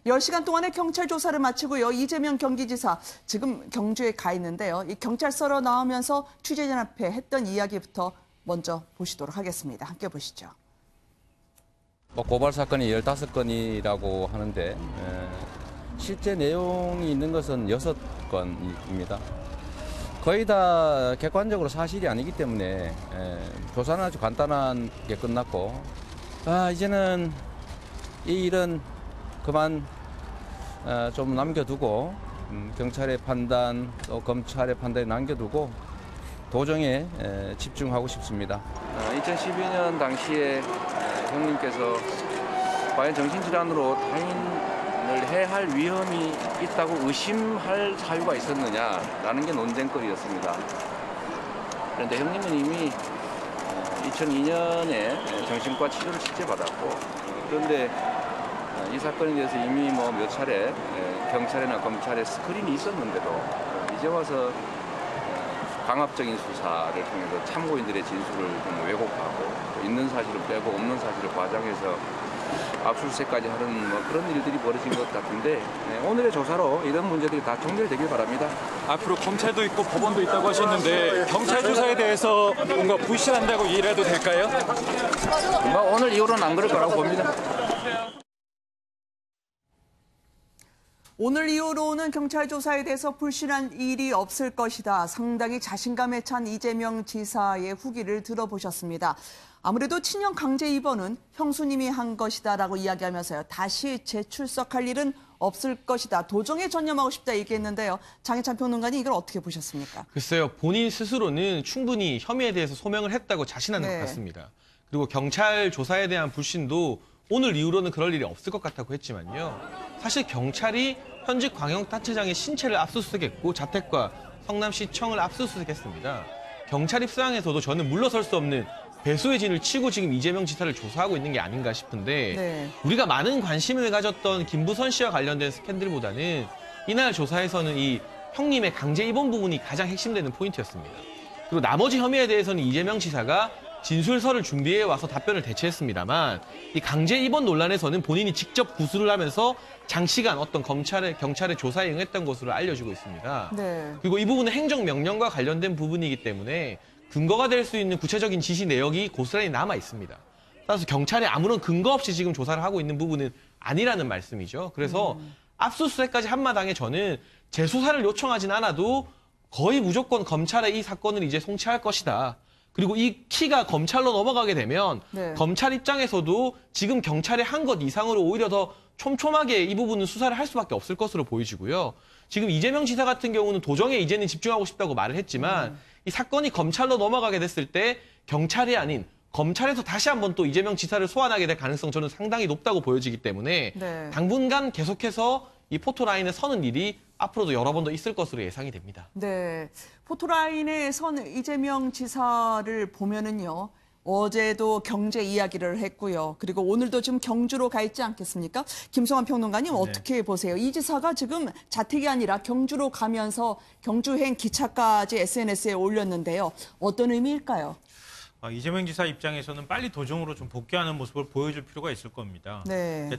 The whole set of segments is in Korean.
10시간 동안의 경찰 조사를 마치고요. 이재명 경기지사 지금 경주에 가 있는데요. 이 경찰서로 나오면서 취재진 앞에 했던 이야기부터 먼저 보시도록 하겠습니다. 함께 보시죠. 고발 사건이 15건이라고 하는데 실제 내용이 있는 것은 6건입니다. 거의 다 객관적으로 사실이 아니기 때문에 조사는 아주 간단하게 끝났고 이제는 이 일은 그만 좀 남겨두고 경찰의 판단 또 검찰의 판단에 남겨두고 도정에 집중하고 싶습니다. 2012년 당시에 형님께서 과연 정신질환으로 타인을 해할 위험이 있다고 의심할 사유가 있었느냐라는 게 논쟁거리였습니다. 그런데 형님은 이미 2002년에 정신과 치료를 실제받았고 그런데 이 사건에 대해서 이미 몇 차례 경찰이나 검찰에 스크린이 있었는데도 이제 와서 강압적인 수사를 통해서 참고인들의 진술을 좀 왜곡하고 또 있는 사실을 빼고 없는 사실을 과장해서 압수수색까지 하는 그런 일들이 벌어진 것 같은데 오늘의 조사로 이런 문제들이 다 종결되길 바랍니다. 앞으로 검찰도 있고 법원도 있다고 하셨는데 경찰 조사에 대해서 뭔가 불신한다고 이해해도 될까요? 오늘 이후로는 안 그럴 거라고 봅니다. 오늘 이후로는 경찰 조사에 대해서 불신한 일이 없을 것이다. 상당히 자신감에 찬 이재명 지사의 후기를 들어보셨습니다. 아무래도 친형 강제 입원은 형수님이 한 것이다라고 이야기하면서요. 다시 재출석할 일은 없을 것이다. 도정에 전념하고 싶다 얘기했는데요. 장해찬 평론가님 이걸 어떻게 보셨습니까? 글쎄요. 본인 스스로는 충분히 혐의에 대해서 소명을 했다고 자신하는 것 같습니다. 그리고 경찰 조사에 대한 불신도 오늘 이후로는 그럴 일이 없을 것 같다고 했지만요. 사실 경찰이 현직 광역단체장의 신체를 압수수색했고 자택과 성남시청을 압수수색했습니다. 경찰 입장에서도 저는 물러설 수 없는 배수의 진을 치고 지금 이재명 지사를 조사하고 있는 게 아닌가 싶은데 우리가 많은 관심을 가졌던 김부선 씨와 관련된 스캔들보다는 이날 조사에서는 이 형님의 강제 입원 부분이 가장 핵심되는 포인트였습니다. 그리고 나머지 혐의에 대해서는 이재명 지사가 진술서를 준비해 와서 답변을 대체했습니다만 이 강제 입원 논란에서는 본인이 직접 구술을 하면서 장시간 어떤 경찰의 조사에 응했던 것으로 알려지고 있습니다. 그리고 이 부분은 행정명령과 관련된 부분이기 때문에 근거가 될 수 있는 구체적인 지시 내역이 고스란히 남아 있습니다. 따라서 경찰이 아무런 근거 없이 지금 조사를 하고 있는 부분은 아니라는 말씀이죠. 그래서 압수수색까지 한마당에 저는 재수사를 요청하진 않아도 거의 무조건 검찰에 이 사건을 이제 송치할 것이다. 그리고 이 키가 검찰로 넘어가게 되면 검찰 입장에서도 지금 경찰이 한 것 이상으로 오히려 더 촘촘하게 이 부분은 수사를 할 수밖에 없을 것으로 보여지고요. 지금 이재명 지사 같은 경우는 도정에 이제는 집중하고 싶다고 말을 했지만 이 사건이 검찰로 넘어가게 됐을 때 경찰이 아닌 검찰에서 다시 한번 또 이재명 지사를 소환하게 될 가능성 저는 상당히 높다고 보여지기 때문에 당분간 계속해서 이 포토라인에 서는 일이 앞으로도 여러 번 더 있을 것으로 예상이 됩니다. 네, 포토라인에 선 이재명 지사를 보면은요. 어제도 경제 이야기를 했고요. 그리고 오늘도 지금 경주로 가 있지 않겠습니까? 김성환 평론가님 어떻게 보세요? 이 지사가 지금 자택이 아니라 경주로 가면서 경주행 기차까지 SNS에 올렸는데요. 어떤 의미일까요? 이재명 지사 입장에서는 빨리 도정으로 좀 복귀하는 모습을 보여줄 필요가 있을 겁니다.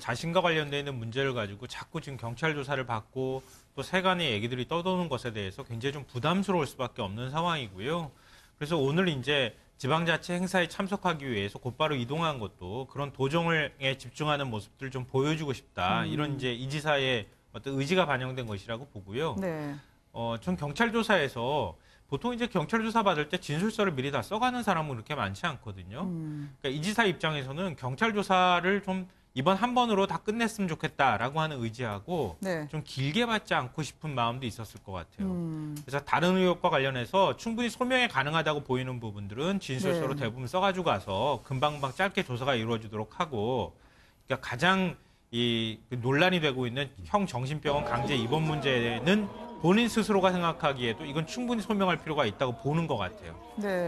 자신과 관련되어 있는 문제를 가지고 자꾸 지금 경찰 조사를 받고 또 세간의 얘기들이 떠도는 것에 대해서 굉장히 좀 부담스러울 수밖에 없는 상황이고요. 그래서 오늘 이제 지방자치 행사에 참석하기 위해서 곧바로 이동한 것도 그런 도정에 집중하는 모습들을 좀 보여주고 싶다. 이런 이제 이 지사의 어떤 의지가 반영된 것이라고 보고요. 전 경찰 조사에서 보통 이제 경찰 조사 받을 때 진술서를 미리 다 써가는 사람은 그렇게 많지 않거든요. 그러니까 이 지사 입장에서는 경찰 조사를 좀 이번 한 번으로 다 끝냈으면 좋겠다라고 하는 의지하고 좀 길게 받지 않고 싶은 마음도 있었을 것 같아요. 그래서 다른 의혹과 관련해서 충분히 소명이 가능하다고 보이는 부분들은 진술서로 대부분 써가지고 가서 금방금방 짧게 조사가 이루어지도록 하고 그러니까 가장 이 논란이 되고 있는 형 정신병원 강제 입원 문제는 본인 스스로가 생각하기에도 이건 충분히 소명할 필요가 있다고 보는 것 같아요.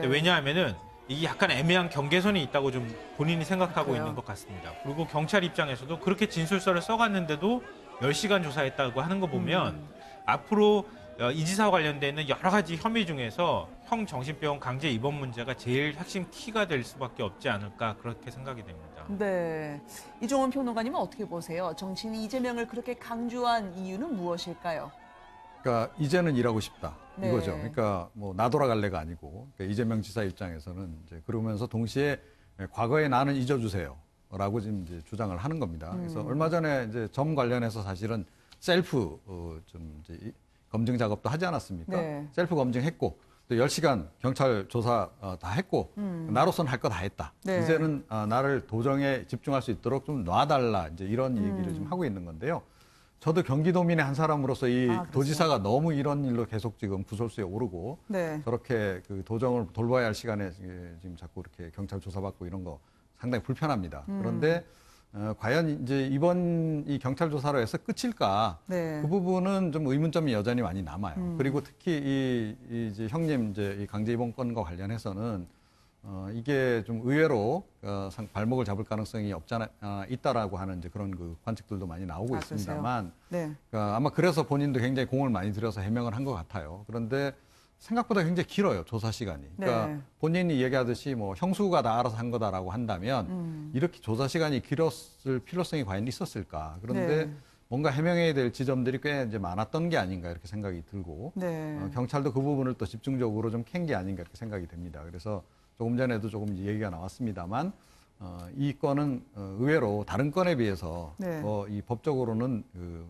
왜냐하면은 이게 약간 애매한 경계선이 있다고 좀 본인이 생각하고 있는 것 같습니다. 그리고 경찰 입장에서도 그렇게 진술서를 써갔는데도 10시간 조사했다고 하는 거 보면 앞으로 이 지사와 관련돼 있는 여러 가지 혐의 중에서 형 정신병원 강제 입원 문제가 제일 핵심 키가 될 수밖에 없지 않을까 그렇게 생각이 됩니다. 있습니다. 네. 이종원 평론가님은 어떻게 보세요? 정치인 이재명을 그렇게 강조한 이유는 무엇일까요? 그러니까 이제는 일하고 싶다 네. 이거죠. 그러니까 뭐 나 돌아갈래가 아니고 그러니까 이재명 지사 입장에서는 이제 그러면서 동시에 과거에 나는 잊어주세요라고 지금 이제 주장을 하는 겁니다. 그래서 얼마 전에 이제 점 관련해서 사실은 셀프 좀 이제 검증 작업도 하지 않았습니까? 네. 셀프 검증했고 또 10시간 경찰 조사 다 했고 나로서는 할 거 다 했다. 네. 이제는 나를 도정에 집중할 수 있도록 좀 놔달라 이제 이런 얘기를 좀 하고 있는 건데요. 저도 경기도민의 한 사람으로서 이 도지사가 너무 이런 일로 계속 지금 구설수에 오르고 네. 저렇게 그 도정을 돌봐야 할 시간에 지금 자꾸 이렇게 경찰 조사받고 이런 거 상당히 불편합니다. 그런데 과연 이제 이번 이 경찰 조사로 해서 끝일까? 네. 그 부분은 좀 의문점이 여전히 많이 남아요. 그리고 특히 이 이제 형님 이제 이 강제 입원 건과 관련해서는 이게 좀 의외로 발목을 잡을 가능성이 없잖아 있다라고 하는 이제 그런 그 관측들도 많이 나오고 있습니다만, 네. 아마 그래서 본인도 굉장히 공을 많이 들여서 해명을 한 것 같아요. 그런데 생각보다 굉장히 길어요, 조사 시간이. 그러니까 네. 본인이 얘기하듯이 뭐 형수가 다 알아서 한 거다라고 한다면 이렇게 조사 시간이 길었을 필요성이 과연 있었을까? 그런데 네. 뭔가 해명해야 될 지점들이 꽤 이제 많았던 게 아닌가 이렇게 생각이 들고, 네. 경찰도 그 부분을 또 집중적으로 좀 캔 게 아닌가 이렇게 생각이 됩니다. 그래서 조금 전에도 조금 얘기가 나왔습니다만, 이 건은 의외로 다른 건에 비해서 네. 이 법적으로는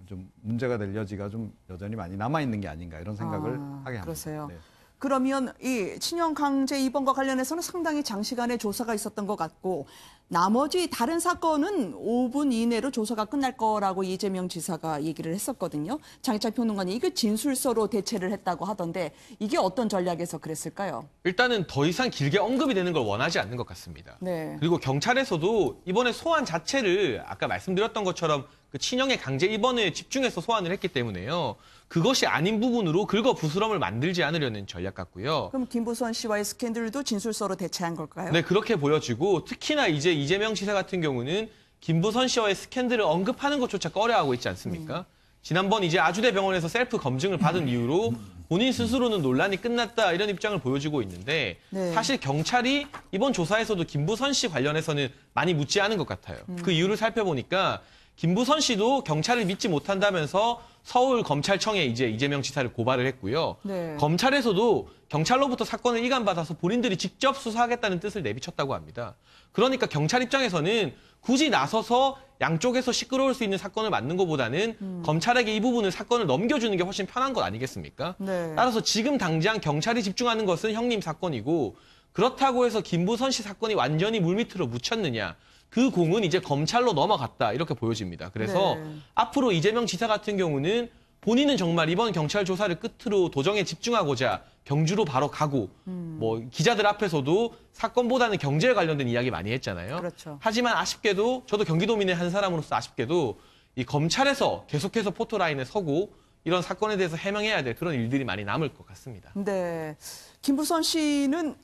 좀 문제가 될 여지가 좀 여전히 많이 남아 있는 게 아닌가 이런 생각을 하게 합니다. 그러세요. 네. 그러면 이 친형 강제 입원과 관련해서는 상당히 장시간의 조사가 있었던 것 같고 나머지 다른 사건은 5분 이내로 조사가 끝날 거라고 이재명 지사가 얘기를 했었거든요. 장희찬 평론가님 이게 진술서로 대체를 했다고 하던데 이게 어떤 전략에서 그랬을까요? 일단은 더 이상 길게 언급이 되는 걸 원하지 않는 것 같습니다. 네. 그리고 경찰에서도 이번에 소환 자체를 아까 말씀드렸던 것처럼 그 친형의 강제 입원에 집중해서 소환을 했기 때문에요. 그것이 아닌 부분으로 긁어 부스럼을 만들지 않으려는 전략 같고요. 그럼 김부선 씨와의 스캔들도 진술서로 대체한 걸까요? 네, 그렇게 보여지고 특히나 이제 이재명 지사 같은 경우는 김부선 씨와의 스캔들을 언급하는 것조차 꺼려하고 있지 않습니까? 지난번 이제 아주대병원에서 셀프 검증을 받은 이후로 본인 스스로는 논란이 끝났다 이런 입장을 보여주고 있는데 네. 사실 경찰이 이번 조사에서도 김부선 씨 관련해서는 많이 묻지 않은 것 같아요. 그 이유를 살펴보니까 김부선 씨도 경찰을 믿지 못한다면서 서울 검찰청에 이제 이재명 지사를 고발을 했고요. 네. 검찰에서도 경찰로부터 사건을 이관받아서 본인들이 직접 수사하겠다는 뜻을 내비쳤다고 합니다. 그러니까 경찰 입장에서는 굳이 나서서 양쪽에서 시끄러울 수 있는 사건을 맡는 것보다는 검찰에게 이 부분을 사건을 넘겨주는 게 훨씬 편한 것 아니겠습니까? 네. 따라서 지금 당장 경찰이 집중하는 것은 형님 사건이고 그렇다고 해서 김부선 씨 사건이 완전히 물밑으로 묻혔느냐. 그 공은 이제 검찰로 넘어갔다 이렇게 보여집니다. 그래서 네. 앞으로 이재명 지사 같은 경우는 본인은 정말 이번 경찰 조사를 끝으로 도정에 집중하고자 경주로 바로 가고 뭐 기자들 앞에서도 사건보다는 경제에 관련된 이야기 많이 했잖아요. 그렇죠. 하지만 아쉽게도 저도 경기도민의 한 사람으로서 아쉽게도 이 검찰에서 계속해서 포토라인에 서고 이런 사건에 대해서 해명해야 될 그런 일들이 많이 남을 것 같습니다. 네. 김부선 씨는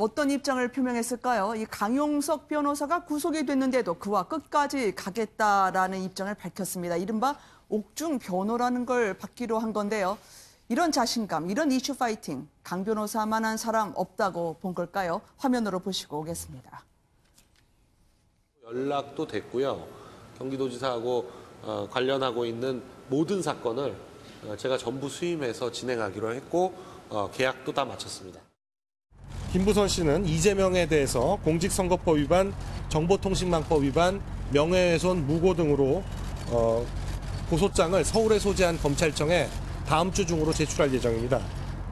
어떤 입장을 표명했을까요? 이 강용석 변호사가 구속이 됐는데도 그와 끝까지 가겠다라는 입장을 밝혔습니다. 이른바 옥중 변호라는 걸 받기로 한 건데요. 이런 자신감, 이런 이슈 파이팅, 강 변호사만한 사람 없다고 본 걸까요? 화면으로 보시고 오겠습니다. 연락도 됐고요. 경기도지사하고 관련하고 있는 모든 사건을 제가 전부 수임해서 진행하기로 했고 계약도 다 마쳤습니다. 김부선 씨는 이재명에 대해서 공직선거법 위반, 정보통신망법 위반, 명예훼손, 무고 등으로 고소장을 서울에 소재한 검찰청에 다음 주 중으로 제출할 예정입니다.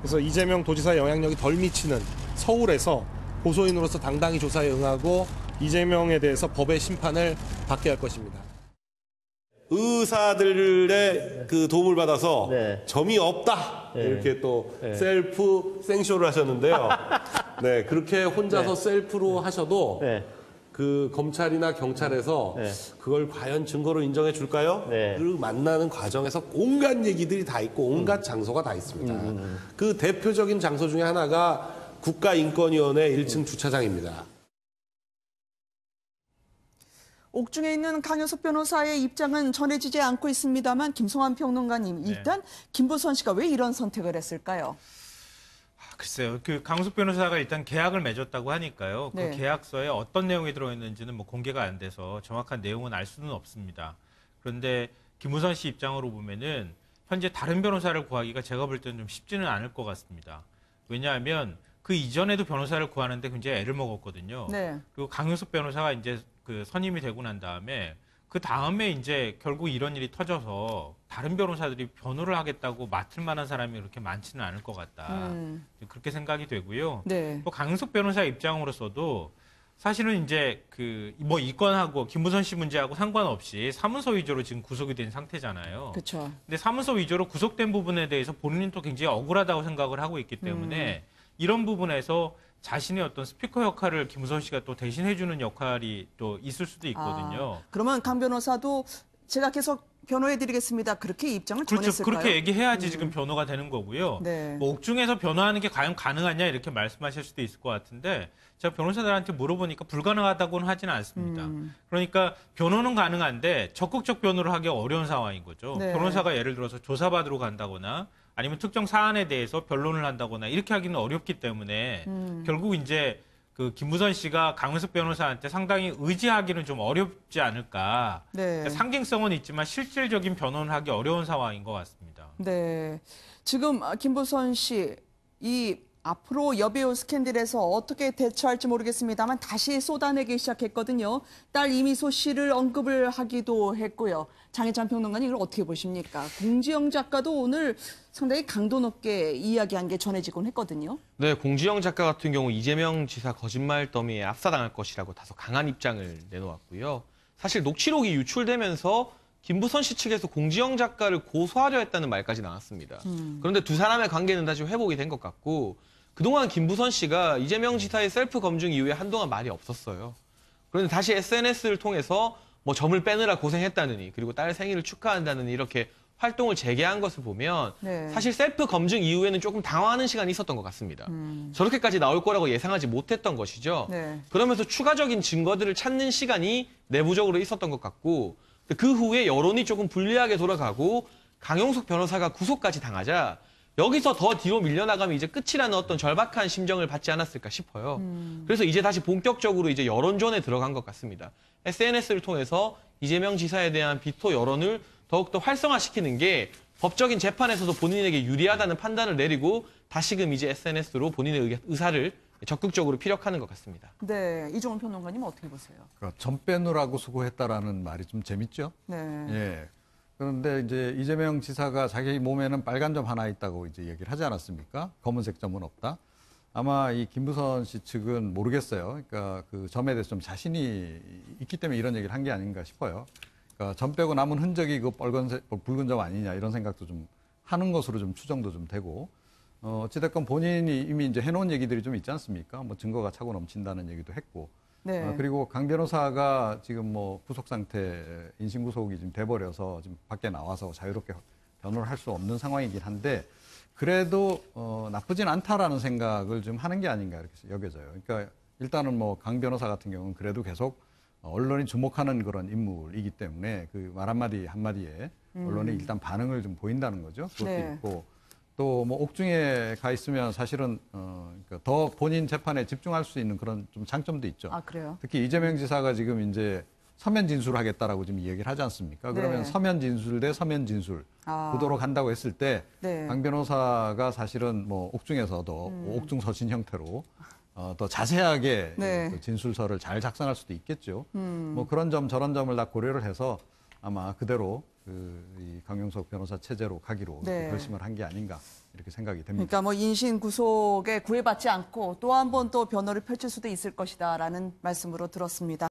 그래서 이재명 도지사 영향력이 덜 미치는 서울에서 고소인으로서 당당히 조사에 응하고 이재명에 대해서 법의 심판을 받게 할 것입니다. 의사들의 그 도움을 받아서 네. 점이 없다 이렇게 또 네. 셀프 생쇼를 하셨는데요. 네, 그렇게 혼자서 네. 셀프로 하셔도 네. 그 검찰이나 경찰에서 네. 그걸 과연 증거로 인정해 줄까요? 네. 그 만나는 과정에서 온갖 얘기들이 다 있고 온갖 장소가 다 있습니다. 그 대표적인 장소 중에 하나가 국가인권위원회 1층 주차장입니다. 옥중에 있는 강용석 변호사의 입장은 전해지지 않고 있습니다만 김성환 평론가님, 일단 김부선 씨가 왜 이런 선택을 했을까요? 글쎄요. 그 강훈석 변호사가 일단 계약을 맺었다고 하니까요. 그 네. 계약서에 어떤 내용이 들어있는지는 뭐 공개가 안 돼서 정확한 내용은 알 수는 없습니다. 그런데 김무선 씨 입장으로 보면은 현재 다른 변호사를 구하기가 제가 볼 때는 좀 쉽지는 않을 것 같습니다. 왜냐하면 그 이전에도 변호사를 구하는데 굉장히 애를 먹었거든요. 네. 그리고 강윤석 변호사가 이제 그 선임이 되고 난 다음에 그 다음에 이제 결국 이런 일이 터져서 다른 변호사들이 변호를 하겠다고 맡을 만한 사람이 그렇게 많지는 않을 것 같다. 그렇게 생각이 되고요. 네. 또 강윤석 변호사 입장으로서도 사실은 이제 그 뭐 이 건하고 김무선 씨 문제하고 상관없이 사문서 위조로 지금 구속이 된 상태잖아요. 그렇죠. 근데 사문서 위조로 구속된 부분에 대해서 본인은 또 굉장히 억울하다고 생각을 하고 있기 때문에 이런 부분에서 자신의 어떤 스피커 역할을 김무선 씨가 또 대신해주는 역할이 또 있을 수도 있거든요. 그러면 강 변호사도 제가 계속 변호해드리겠습니다. 그렇게 입장을 그렇죠. 전했을까요? 그렇게 얘기해야지 지금 변호가 되는 거고요. 네. 뭐 옥중에서 변호하는 게 과연 가능하냐 이렇게 말씀하실 수도 있을 것 같은데 제가 변호사들한테 물어보니까 불가능하다고는 하지는 않습니다. 그러니까 변호는 가능한데 적극적 변호를 하기 어려운 상황인 거죠. 네. 변호사가 예를 들어서 조사받으러 간다거나 아니면 특정 사안에 대해서 변론을 한다거나 이렇게 하기는 어렵기 때문에 결국 이제 그 김무선 씨가 강은석 변호사한테 상당히 의지하기는 좀 어렵지 않을까. 네. 그러니까 상징성은 있지만 실질적인 변호를 하기 어려운 상황인 것 같습니다. 네. 지금 김무선 씨, 이 앞으로 여배우 스캔들에서 어떻게 대처할지 모르겠습니다만 다시 쏟아내기 시작했거든요. 딸 이미소 씨를 언급을 하기도 했고요. 장혜찬 평론가님 이걸 어떻게 보십니까? 공지영 작가도 오늘 상당히 강도 높게 이야기한 게 전해지곤 했거든요. 네, 공지영 작가 같은 경우 이재명 지사 거짓말 더미에 압사당할 것이라고 다소 강한 입장을 내놓았고요. 사실 녹취록이 유출되면서 김부선 씨 측에서 공지영 작가를 고소하려 했다는 말까지 나왔습니다. 그런데 두 사람의 관계는 다시 회복이 된 것 같고 그동안 김부선 씨가 이재명 지사의 셀프 검증 이후에 한동안 말이 없었어요. 그런데 다시 SNS를 통해서 뭐 점을 빼느라 고생했다느니 그리고 딸 생일을 축하한다느니 이렇게 활동을 재개한 것을 보면 네. 사실 셀프 검증 이후에는 조금 당황하는 시간이 있었던 것 같습니다. 저렇게까지 나올 거라고 예상하지 못했던 것이죠. 네. 그러면서 추가적인 증거들을 찾는 시간이 내부적으로 있었던 것 같고 그 후에 여론이 조금 불리하게 돌아가고 강용석 변호사가 구속까지 당하자 여기서 더 뒤로 밀려나가면 이제 끝이라는 어떤 절박한 심정을 받지 않았을까 싶어요. 그래서 이제 다시 본격적으로 이제 여론전에 들어간 것 같습니다. SNS를 통해서 이재명 지사에 대한 비토 여론을 더욱더 활성화시키는 게 법적인 재판에서도 본인에게 유리하다는 판단을 내리고 다시금 이제 SNS로 본인의 의사를 적극적으로 피력하는 것 같습니다. 네, 이종훈 평론가님 어떻게 보세요? 그러니까 점 빼느라고 수고했다라는 말이 좀 재밌죠? 네. 예. 그런데 이제 이재명 지사가 자기 몸에는 빨간 점 하나 있다고 이제 얘기를 하지 않았습니까? 검은색 점은 없다. 아마 이 김부선 씨 측은 모르겠어요. 그러니까 그 점에 대해서 좀 자신이 있기 때문에 이런 얘기를 한 게 아닌가 싶어요. 그러니까 점 빼고 남은 흔적이 그 붉은 점 아니냐 이런 생각도 좀 하는 것으로 좀 추정도 좀 되고. 어찌됐건 본인이 이미 이제 해놓은 얘기들이 좀 있지 않습니까? 뭐 증거가 차고 넘친다는 얘기도 했고. 네. 그리고 강 변호사가 지금 뭐 구속 상태, 인신 구속이 지금 돼버려서 지금 밖에 나와서 자유롭게 변호를 할 수 없는 상황이긴 한데 그래도 나쁘진 않다라는 생각을 좀 하는 게 아닌가 이렇게 여겨져요. 그러니까 일단은 뭐 강 변호사 같은 경우는 그래도 계속 언론이 주목하는 그런 인물이기 때문에 그 말 한마디 한마디에 언론이 일단 반응을 좀 보인다는 거죠. 그것도 네. 있고. 또 뭐 옥중에 가 있으면 사실은 그러니까 더 본인 재판에 집중할 수 있는 그런 좀 장점도 있죠. 아, 그래요? 특히 이재명 지사가 지금 이제 서면 진술하겠다라고 지금 얘기를 하지 않습니까? 그러면 네. 서면 진술 대 서면 진술 구도로 간다고 했을 때 네. 강 변호사가 사실은 뭐 옥중에서도 옥중 서신 형태로 더 자세하게 네. 그 진술서를 잘 작성할 수도 있겠죠. 뭐 그런 점 저런 점을 다 고려를 해서 아마 그대로 이 강용석 변호사 체제로 가기로 네. 결심을 한 게 아닌가 이렇게 생각이 됩니다. 그러니까 뭐 인신 구속에 구애받지 않고 또 한 번 또 변호를 펼칠 수도 있을 것이다라는 말씀으로 들었습니다.